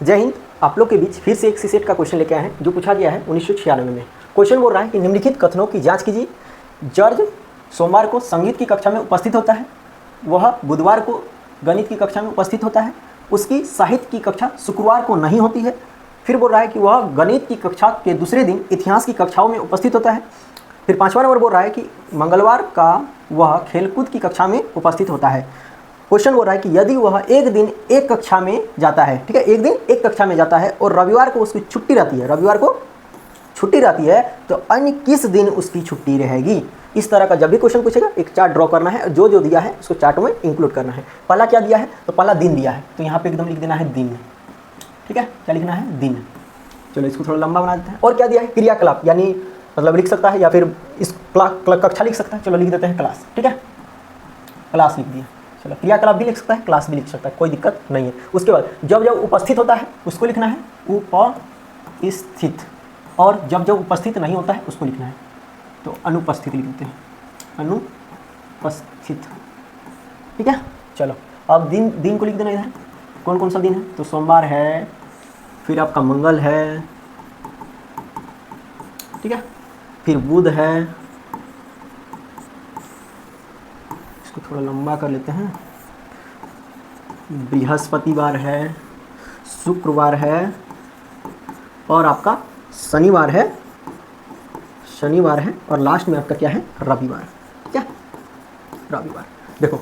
जय हिंद। आप लोग के बीच फिर से एक सीसेट का क्वेश्चन लेके आए हैं जो पूछा गया है 1996 में। क्वेश्चन बोल रहा है कि निम्नलिखित कथनों की जांच कीजिए। जॉर्ज सोमवार को संगीत की कक्षा में उपस्थित होता है, वह बुधवार को गणित की कक्षा में उपस्थित होता है, उसकी साहित्य की कक्षा शुक्रवार को नहीं होती है। फिर बोल रहा है कि वह गणित की कक्षा के दूसरे दिन इतिहास की कक्षाओं में उपस्थित होता है। फिर पाँचवा नंबर बोल रहा है कि मंगलवार का वह खेलकूद की कक्षा में उपस्थित होता है। क्वेश्चन बोल रहा है कि यदि वह एक दिन एक कक्षा में जाता है, ठीक है, एक दिन एक कक्षा में जाता है और रविवार को उसकी छुट्टी रहती है, रविवार को छुट्टी रहती है, तो अन्य किस दिन उसकी छुट्टी रहेगी। इस तरह का जब भी क्वेश्चन पूछेगा एक चार्ट ड्रॉ करना है, जो जो दिया है उसको चार्ट में इंक्लूड करना है। पहला क्या दिया है, तो पहला दिन दिया है, तो यहाँ पे एकदम लिख देना है दिन। ठीक है, क्या लिखना है, दिन। चलो इसको थोड़ा लंबा बना देते हैं। और क्या दिया है, क्रियाकलाप, यानी मतलब लिख सकता है या फिर इस कक्षा लिख सकता है। चलो लिख देते हैं क्लास। ठीक है, क्लास लिख दिया। चलो क्रियाकलाप भी लिख सकता है, क्लास भी लिख सकता है, कोई दिक्कत नहीं है। उसके बाद जब जब उपस्थित होता है उसको लिखना है उपस्थित, और जब जब उपस्थित नहीं होता है उसको लिखना है तो अनुपस्थित लिख देते हैं, अनुपस्थित। ठीक है, चलो अब दिन को लिख देना इधर। कौन कौन सा दिन है, तो सोमवार है, फिर आपका मंगल है, ठीक है, फिर बुध है, इसको थोड़ा लंबा कर लेते हैं, बृहस्पतिवार है, शुक्रवार है, और आपका शनिवार है, और लास्ट में आपका क्या है, रविवार। क्या, रविवार। देखो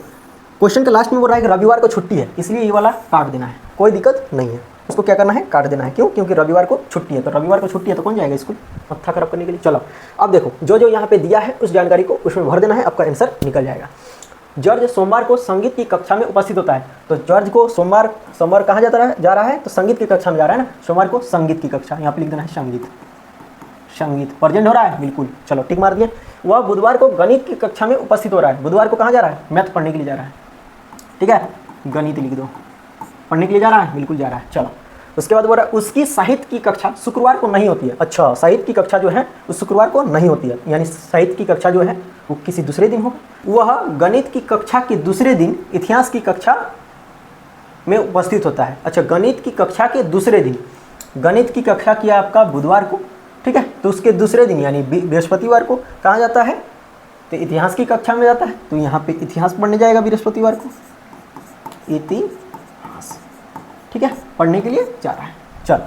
क्वेश्चन के लास्ट में बोल रहा है कि रविवार को छुट्टी है, इसलिए ये वाला काट देना है, कोई दिक्कत नहीं है। उसको क्या करना है, काट देना है। क्यों, क्योंकि रविवार को छुट्टी है, तो रविवार को छुट्टी है तो कौन जाएगा स्कूल मत्था खराब करने के लिए। चलो अब देखो जो जो यहाँ पे दिया है उस जानकारी को उसमें भर देना है, आपका आंसर निकल जाएगा। जॉर्ज सोमवार को संगीत की कक्षा में उपस्थित होता है, तो जॉर्ज को सोमवार कहाँ जा रहा है, तो संगीत की कक्षा में जा रहा है ना, सोमवार को संगीत की कक्षा, यहाँ पे लिख देना है संगीत प्रेजेंट हो रहा है, बिल्कुल। चलो टिक मार दिए। वह बुधवार को गणित की कक्षा में उपस्थित हो रहा है, बुधवार को कहाँ जा रहा है, मैथ पढ़ने के लिए जा रहा है। ठीक है, गणित लिख दो, पढ़ने के लिए जा रहा है, बिल्कुल जा रहा है। चलो उसके बाद बोल रहा है उसकी साहित्य की कक्षा शुक्रवार को नहीं होती है। अच्छा, साहित्य की कक्षा जो है वो शुक्रवार को नहीं होती है, यानी साहित्य की कक्षा जो है वो किसी दूसरे दिन होगा। वह गणित की कक्षा के दूसरे दिन इतिहास की कक्षा में उपस्थित होता है। अच्छा, गणित की कक्षा के दूसरे दिन, गणित की कक्षा किया आपका बुधवार को, ठीक है, तो उसके दूसरे दिन यानी बृहस्पतिवार को कहाँ जाता है, तो इतिहास की कक्षा में जाता है, तो यहाँ पे इतिहास पढ़ने जाएगा बृहस्पतिवार को, इतिहास। ठीक है, पढ़ने के लिए जा रहा है। चलो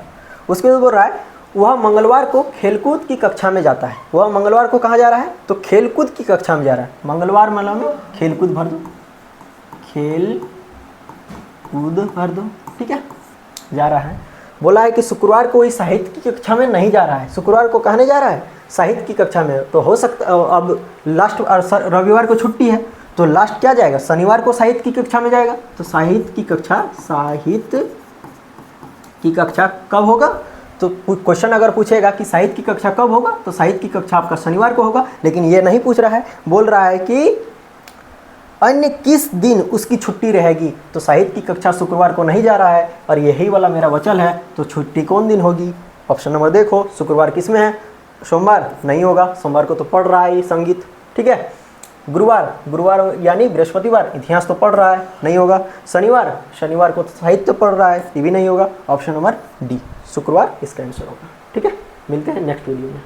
उसके बाद बोल रहा है वह मंगलवार को खेलकूद की कक्षा में जाता है। वह मंगलवार को कहाँ जा रहा है, तो खेलकूद की कक्षा में जा रहा है। मंगलवार मतलब में खेलकूद भर दो, खेल कूद भर दो। ठीक है, जा रहा है। बोला है कि शुक्रवार को वही साहित्य की कक्षा में नहीं जा रहा है। शुक्रवार को कहने जा रहा है, साहित्य की कक्षा में। तो हो सकता अब लास्ट रविवार को छुट्टी है, तो लास्ट क्या जाएगा, शनिवार को साहित्य की कक्षा में जाएगा। तो साहित्य की कक्षा कब होगा, तो क्वेश्चन अगर पूछेगा कि साहित्य की कक्षा कब होगा, तो साहित्य की कक्षा आपका शनिवार को होगा। लेकिन ये नहीं पूछ रहा है, बोल रहा है कि अन्य किस दिन उसकी छुट्टी रहेगी, तो साहित्य की कक्षा शुक्रवार को नहीं जा रहा है और यही वाला मेरा वचन है, तो छुट्टी कौन दिन होगी। ऑप्शन नंबर देखो, शुक्रवार किस में है, सोमवार नहीं होगा, सोमवार को तो पढ़ रहा है संगीत। ठीक है, गुरुवार यानी बृहस्पतिवार इतिहास तो पढ़ रहा है, नहीं होगा। शनिवार को तो साहित्य पढ़ रहा है, ये भी नहीं होगा। ऑप्शन नंबर डी शुक्रवार इसका आंसर होगा। ठीक है, मिलते हैं नेक्स्ट वीडियो में।